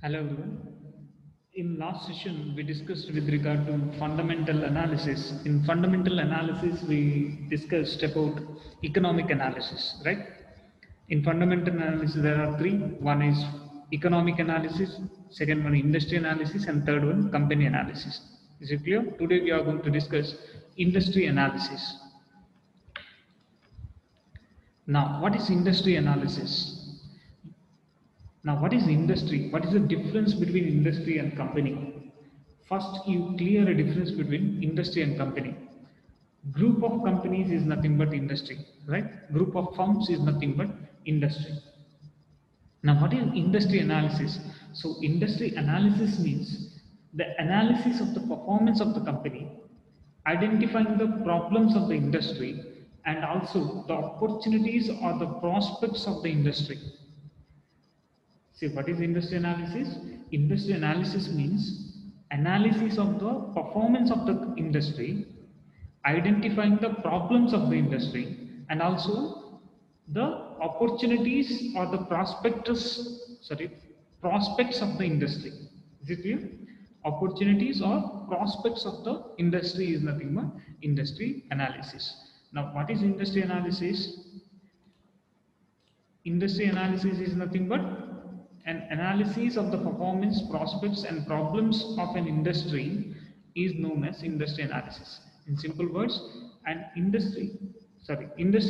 Hello everyone. In last session, we discussed with regard to fundamental analysis. In fundamental analysis, we discussed about economic analysis, right? In fundamental analysis, there are three. One is economic analysis, second one industry analysis, and third one company analysis. Is it clear? Today we are going to discuss industry analysis. Now, what is industry analysis? Now, what is industry? What is the difference between industry and company? First, you clear a difference between industry and company. Group of companies is nothing but industry, right? Group of firms is nothing but industry. Now, what is industry analysis? So, industry analysis means the analysis of the performance of the company, identifying the problems of the industry, and also the opportunities or the prospects of the industry. See, what is industry analysis? Industry analysis means analysis of the performance of the industry, identifying the problems of the industry, and also the opportunities or the prospects of the industry. Is it clear? Opportunities or prospects of the industry is nothing but industry analysis. Now, what is industry analysis? Industry analysis is nothing but an analysis of the performance, prospects, and problems of an industry is known as industry analysis. In simple words, industry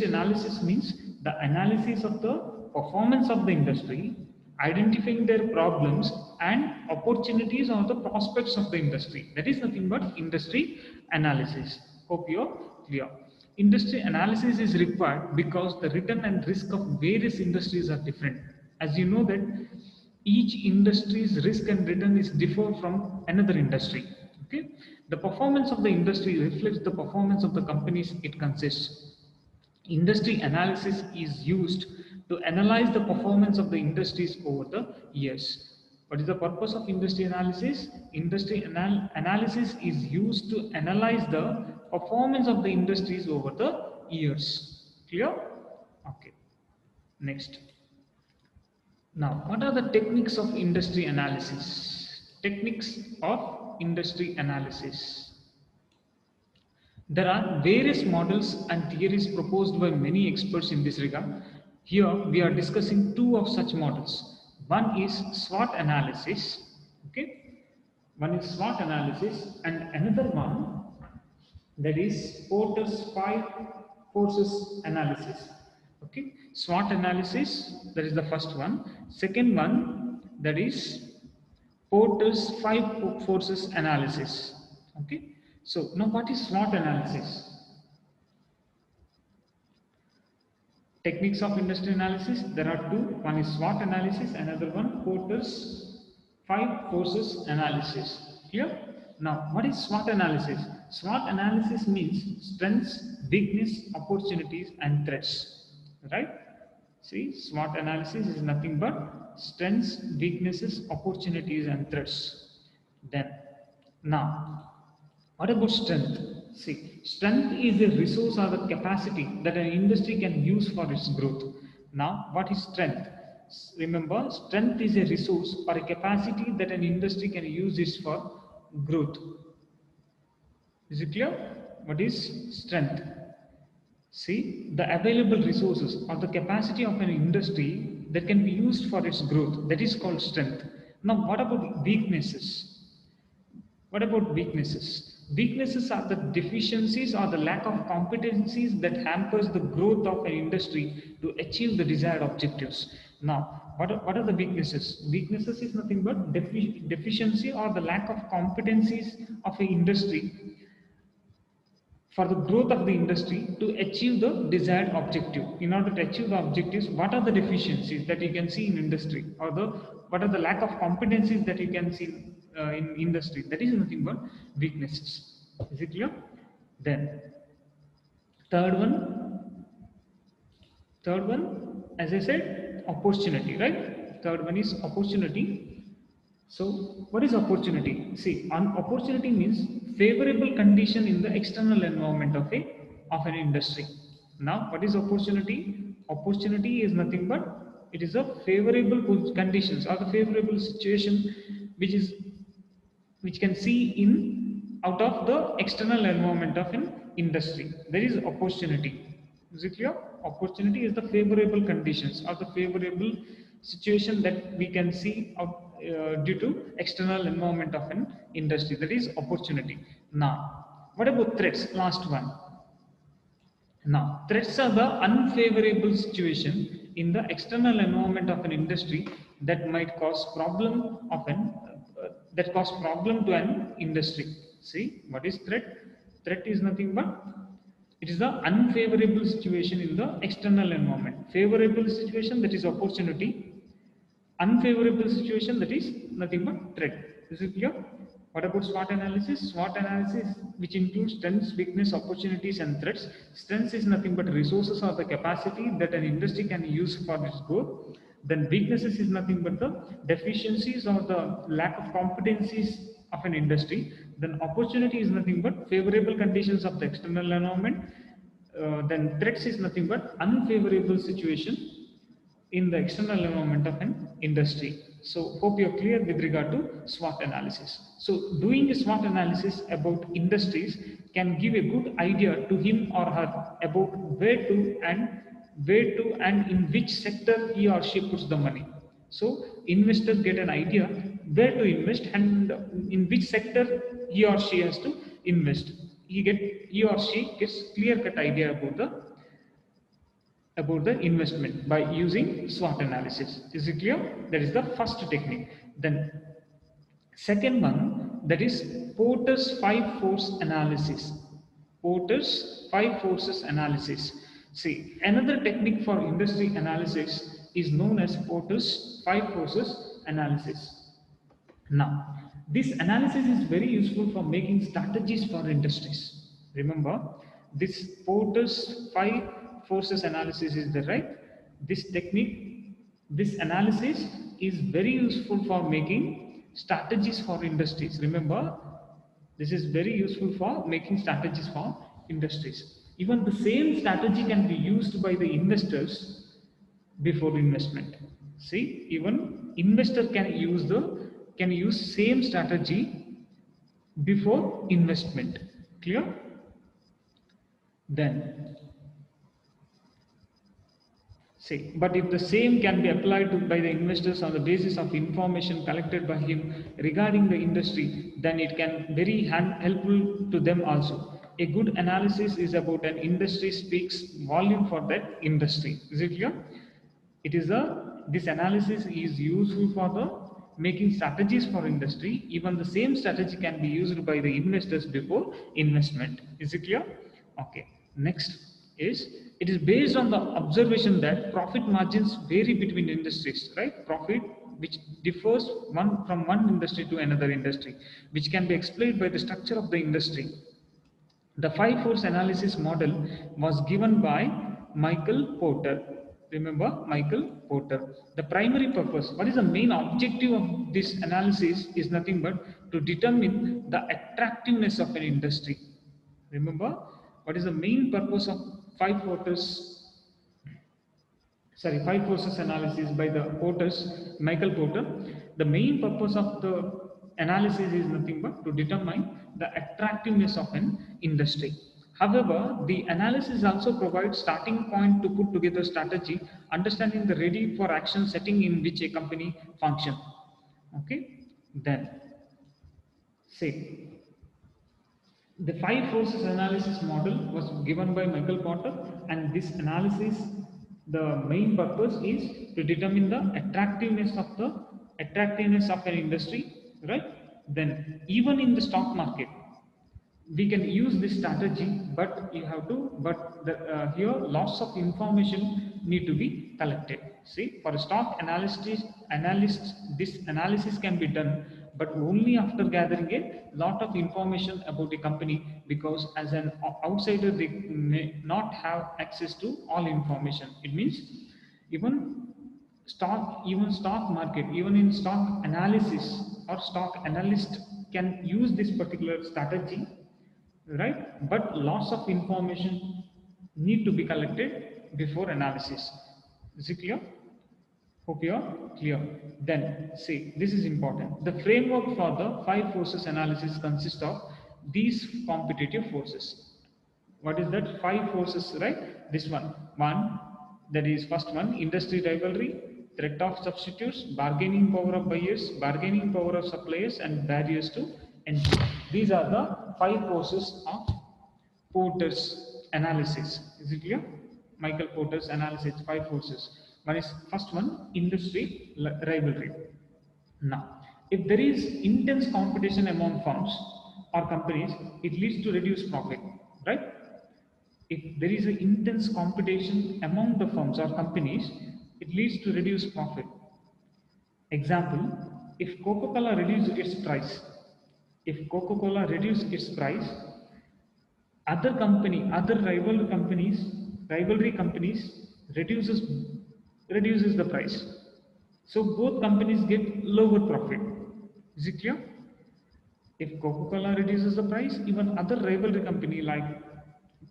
analysis means the analysis of the performance of the industry, identifying their problems and opportunities or the prospects of the industry. That is nothing but industry analysis. Hope you're clear. Industry analysis is required because the return and risk of various industries are different. As you know that each industry's risk and return is different from another industry. Okay, the performance of the industry reflects the performance of the companies it consists. Industry analysis is used to analyze the performance of the industries over the years. What is the purpose of industry analysis? Industry analysis is used to analyze the performance of the industries over the years. Clear? Okay. Next. Now, what are the techniques of industry analysis? Techniques of industry analysis. There are various models and theories proposed by many experts in this regard. Here we are discussing two of such models. One is SWOT analysis, okay? One is SWOT analysis, and another one that is Porter's 5 forces analysis. Okay, SWOT analysis, that is the first one. Second one, that is Porter's 5 forces analysis. Okay, so now what is SWOT analysis? Techniques of industry analysis, there are two. One is SWOT analysis, another one Porter's 5 forces analysis. Clear? Now, what is SWOT analysis? SWOT analysis means strengths, weakness, opportunities, and threats. Right? See, SWOT analysis is nothing but strengths, weaknesses, opportunities, and threats. Then, now, what about strength? See, strength is a resource or the capacity that an industry can use for its growth. Now, what is strength? Remember, strength is a resource or a capacity that an industry can use it for growth. Is it clear? What is strength? See, the available resources or the capacity of an industry that can be used for its growth, that is called strength. Now, what about weaknesses? What about weaknesses? Weaknesses are the deficiencies or the lack of competencies that hampers the growth of an industry to achieve the desired objectives. Now, what are the weaknesses? Weaknesses is nothing but deficiency or the lack of competencies of an industry for the growth of the industry to achieve the desired objective. In order to achieve the objectives, what are the deficiencies that you can see in industry, or what are the lack of competencies that you can see in industry? That is nothing but weaknesses. Is it clear? Then third one, as I said, opportunity, right? Third one is opportunity. So what is opportunity? See, opportunity means favorable condition in the external environment of an industry. Now, what is opportunity? Opportunity is nothing but It is a favorable conditions or the favorable situation which is which can see in out of the external environment of an industry. There is opportunity. Is it clear? Opportunity is the favorable conditions or the favorable situation that we can see out, due to external environment of an industry. That is opportunity. Now, what about threats? Last one. Now, threats are the unfavorable situation in the external environment of an industry that might cause problem of an that cause problem to an industry. See, what is threat? Threat is nothing but it is the unfavorable situation in the external environment. Favorable situation, that is opportunity. Unfavorable situation, that is nothing but threat. Is it clear? What about SWOT analysis? SWOT analysis, which includes strengths, weakness, opportunities, and threats. Strengths is nothing but resources or the capacity that an industry can use for its growth. Then weaknesses is nothing but the deficiencies or the lack of competencies of an industry. Then opportunity is nothing but favorable conditions of the external environment. Then threats is nothing but unfavorable situation in the external environment of an industry. So hope you're clear with regard to SWOT analysis. So doing a SWOT analysis about industries can give a good idea to him or her about where to and in which sector he or she puts the money. So investors get an idea where to invest and in which sector he or she has to invest. He or she gets clear cut idea about the investment by using SWOT analysis. Is it clear? That is the first technique. Then second one, that is Porter's 5 force analysis. Porter's 5 forces analysis. See, another technique for industry analysis is known as Porter's 5 forces analysis. Now, this analysis is very useful for making strategies for industries. Remember, this Porter's 5 forces analysis is the right. This technique, this analysis is very useful for making strategies for industries. Remember, this is very useful for making strategies for industries. Even the same strategy can be used by the investors before investment. See, even investor can use same strategy before investment. Clear? Then see, but if the same can be applied by the investors on the basis of information collected by him regarding the industry, then it can very helpful to them also. A good analysis is about an industry speaks volume for that industry. Is it clear? It is a this analysis is useful for the making strategies for industry. Even the same strategy can be used by the investors before investment. Is it clear? Okay. Next is it is based on the observation that profit margins vary between industries, right? Profit which differs from one industry to another industry, which can be explained by the structure of the industry. The 5 force analysis model was given by Michael Porter. Remember Michael Porter. The primary purpose, what is the main objective of this analysis is nothing but to determine the attractiveness of an industry. Remember, what is the main purpose of 5 forces analysis by the Michael Porter. The main purpose of the analysis is nothing but to determine the attractiveness of an industry. However, the analysis also provides starting point to put together strategy, understanding the ready for action setting in which a company function. Okay, then say the 5 forces analysis model was given by Michael Porter, and this analysis, the main purpose is to determine the attractiveness of an industry, right? Then even in the stock market, we can use this strategy, but here lots of information need to be collected. See, for a stock analyst, this analysis can be done, but only after gathering a lot of information about the company, because as an outsider they may not have access to all information. It means even stock market, even in stock analysis or stock analyst can use this particular strategy, right? But lots of information need to be collected before analysis. Is it clear? Hope you are clear. Then, see, this is important. The framework for the five forces analysis consists of these competitive forces. What is that? Five forces, right? This one. One, that is first one, industry rivalry, threat of substitutes, bargaining power of buyers, bargaining power of suppliers, and barriers to entry. These are the five forces of Porter's analysis. Is it clear? Michael Porter's analysis, five forces. One is first one, industry rivalry. Now, if there is intense competition among firms or companies, it leads to reduced profit, right? If there is an intense competition among the firms or companies, it leads to reduced profit. Example, if Coca-Cola reduces its price, if Coca-Cola reduces its price, other rivalry companies reduces reduces the price. So both companies get lower profit. Is it clear? If Coca-Cola reduces the price, even other rivalry company like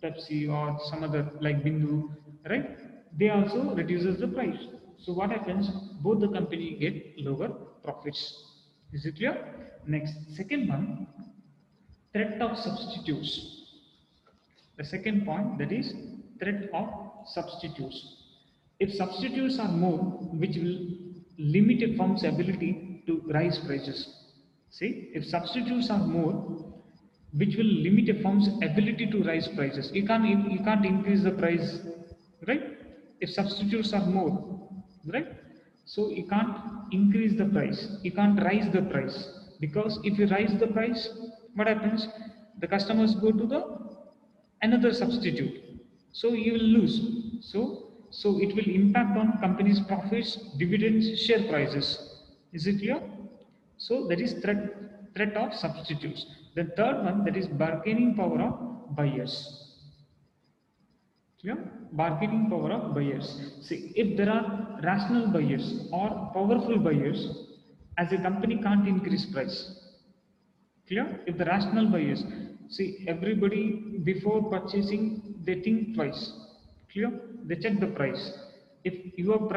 Pepsi or some other like Bindu, right? They also reduces the price. So what happens? Both the company get lower profits. Is it clear? Next, second one, threat of substitutes. The second point, that is threat of substitutes. If substitutes are more, which will limit a firm's ability to raise prices. See, if substitutes are more, which will limit a firm's ability to raise prices. You can't increase the price, right? If substitutes are more, right? So you can't increase the price. You can't raise the price, because if you raise the price, what happens? The customers go to the another substitute, so you will lose. So it will impact on company's profits, dividends, share prices. Is it clear? So that is threat of substitutes. The third one, that is bargaining power of buyers. Clear? Bargaining power of buyers. See, if there are rational buyers or powerful buyers, as a company can't increase price. Clear? If the rational buyers, see, everybody before purchasing, they think twice. Clear? They check the price. If your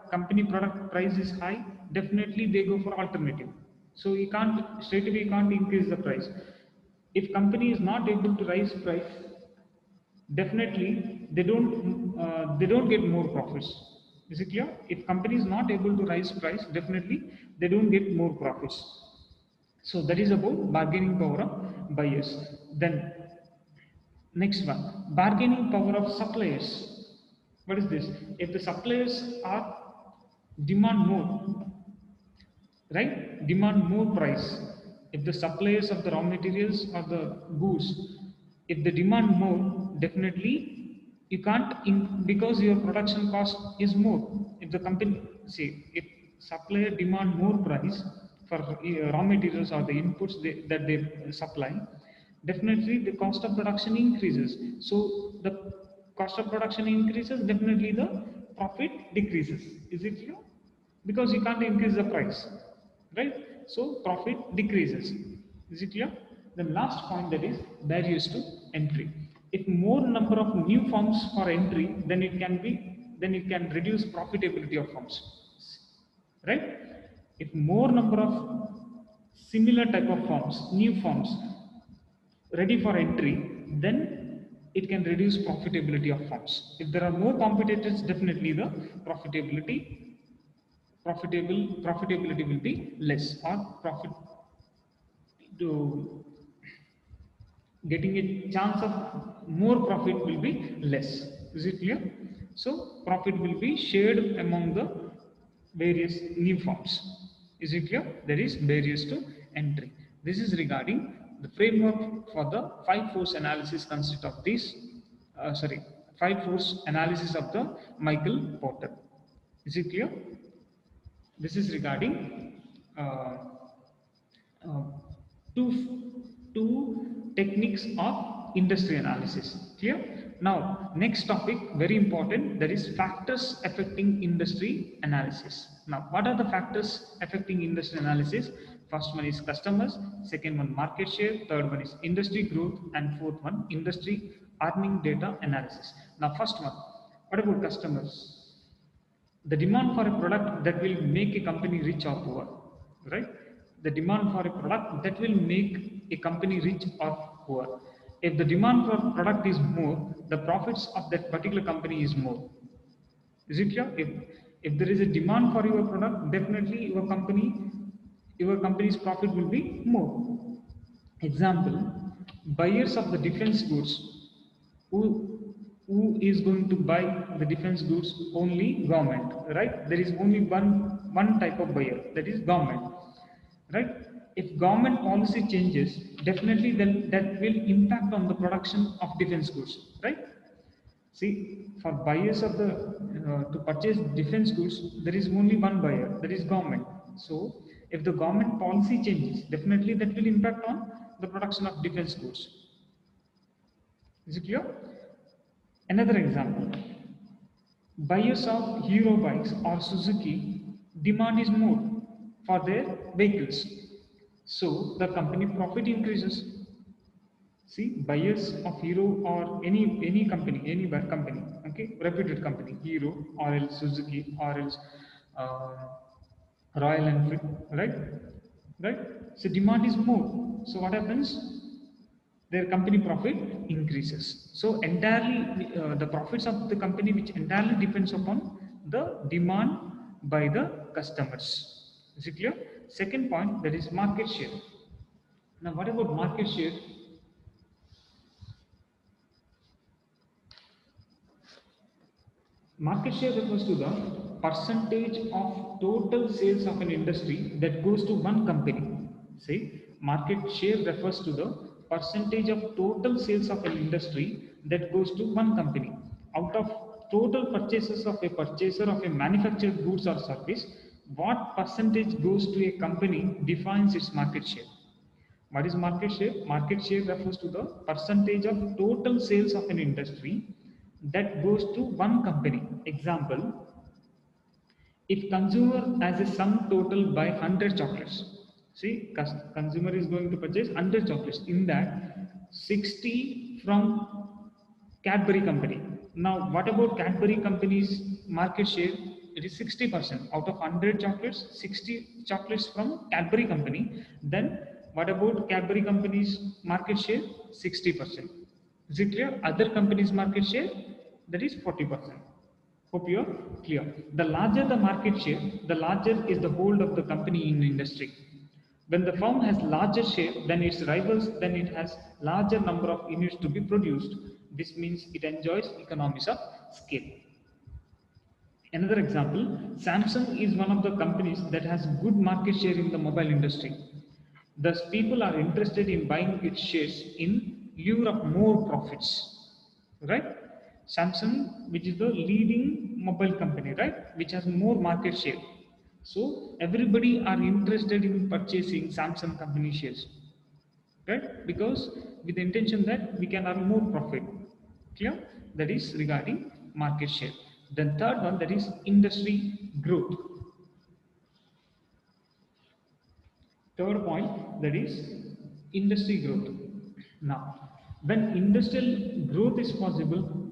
company product price is high, definitely they go for alternative. So you can't straight away, you can't increase the price. If company is not able to raise price, definitely they don't get more profits. Is it clear? If company is not able to raise price, definitely they don't get more profits. So that is about bargaining power of buyers. Then next one, bargaining power of suppliers. What is this? If the suppliers are demand more, right? Demand more price. If the suppliers of the raw materials or the goods, if they demand more, definitely you can't because your production cost is more. If the company, see, if supplier demand more price for raw materials or the inputs that they supply, definitely the cost of production increases. So the cost of production increases, definitely the profit decreases. Is it clear? Because you can't increase the price, right? So profit decreases. Is it clear? The last point, that is barriers to entry. If more number of new firms for entry, then it can reduce profitability of firms, right? If more number of similar type of firms, new firms ready for entry, then it can reduce profitability of firms. If there are more competitors, definitely the profitability will be less, or profit to getting a chance of more profit will be less. Is it clear? So profit will be shared among the various new firms. Is it clear? There is barriers to entry. This is regarding the framework for the five force analysis consist of this five force analysis of the Michael Porter. Is it clear? This is regarding uh, uh, two techniques of industry analysis. Clear? Now, next topic, very important, that is factors affecting industry analysis. Now, what are the factors affecting industry analysis? First one is customers, second one market share, third one is industry growth, and fourth one industry earning data analysis. Now, first one, what about customers? The demand for a product that will make a company rich or poor, right? The demand for a product that will make a company rich or poor. If the demand for product is more, the profits of that particular company is more. Is it clear? If there is a demand for your product, definitely your company's profit will be more. Example, buyers of the defense goods, who who is going to buy the defense goods? Only government, right? There is only one type of buyer, that is government, right? If government policy changes, definitely then that will impact on the production of defense goods, right? See, for buyers of the to purchase defense goods, there is only one buyer, that is government. So if the government policy changes, definitely that will impact on the production of defense goods. Is it clear? Another example, buyers of Hero bikes or Suzuki, demand is more for their vehicles. So the company profit increases. See, buyers of Hero or any company, okay, reputed company, Hero or else Suzuki or else Royal Enfield, right? Right? So demand is more. So what happens? Their company profit increases. So entirely the profits of the company, which entirely depends upon the demand by the customers. Is it clear? Second point, that is market share. Now what about market share? Market share refers to the percentage of total sales of an industry that goes to one company. See, market share refers to the percentage of total sales of an industry that goes to one company. Out of total purchases of a purchaser of a manufactured goods or service, what percentage goes to a company defines its market share. What is market share? Market share refers to the percentage of total sales of an industry that goes to one company. Example, if consumer has a sum total buy 100 chocolates, see, consumer is going to purchase 100 chocolates. In that, 60 from Cadbury company. Now, what about Cadbury company's market share? It is 60%. Out of 100 chocolates, 60 chocolates from Cadbury company. Then, what about Cadbury company's market share? 60%. Is it clear? Other companies' market share, that is 40%. Hope you are clear. The larger the market share, the larger is the hold of the company in the industry. When the firm has larger share than its rivals, then it has larger number of units to be produced. This means it enjoys economies of scale. Another example, Samsung is one of the companies that has good market share in the mobile industry. Thus, people are interested in buying its shares in lieu of more profits. Right? Samsung, which is the leading mobile company, right? Which has more market share. So, everybody are interested in purchasing Samsung company shares. Right? Because with the intention that we can earn more profit. Clear? That is regarding market share. Then third one, that is industry growth. Third point, that is industry growth. Now, when industrial growth is possible,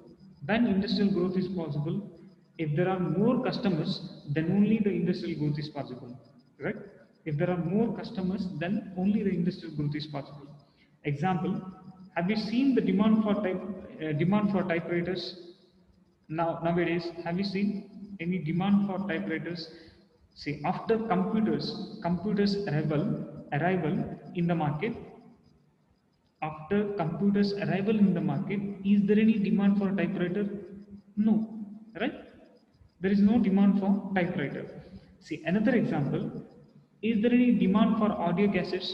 if there are more customers, then only the industrial growth is possible, right? If there are more customers, then only the industrial growth is possible. Example, have you seen the demand for typewriters? Nowadays, have you seen any demand for typewriters? See, after computers arrival in the market, is there any demand for typewriter? No, right? There is no demand for typewriter. See, another example, is there any demand for audio cassettes?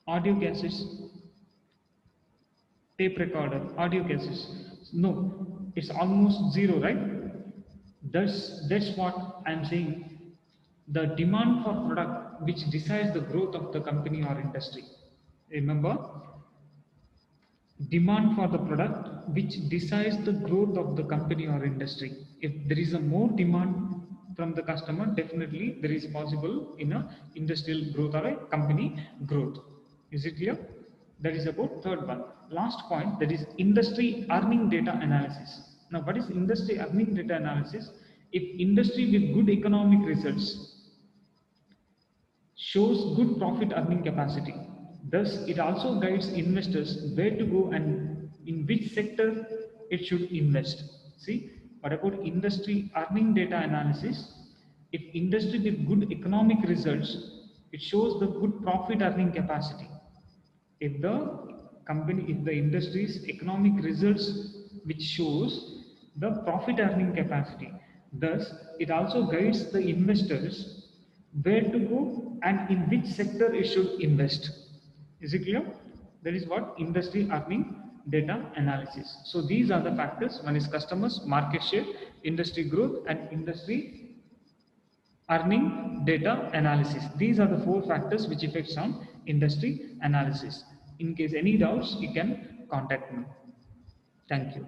Audio cassettes, tape recorder, audio cassettes? No, it's almost zero, right? That's what I'm saying. The demand for product which decides the growth of the company or industry. Remember, demand for the product which decides the growth of the company or industry. If there is a more demand from the customer, definitely there is possible in a industrial growth or a company growth. Is it clear? That is about third one. Last point, that is industry earning data analysis. Now, what is industry earning data analysis? If industry with good economic results shows good profit earning capacity. Thus, it also guides investors where to go and in which sector it should invest. See, what about industry earning data analysis? If industry with good economic results, it shows the good profit earning capacity. If the industry's economic results which shows the profit earning capacity, thus it also guides the investors where to go and in which sector it should invest. Is it clear? That is what industry earning data analysis. So these are the factors. One is customers, market share, industry growth, and industry earning data analysis. These are the four factors which affects on industry analysis. In case any doubts, you can contact me. Thank you.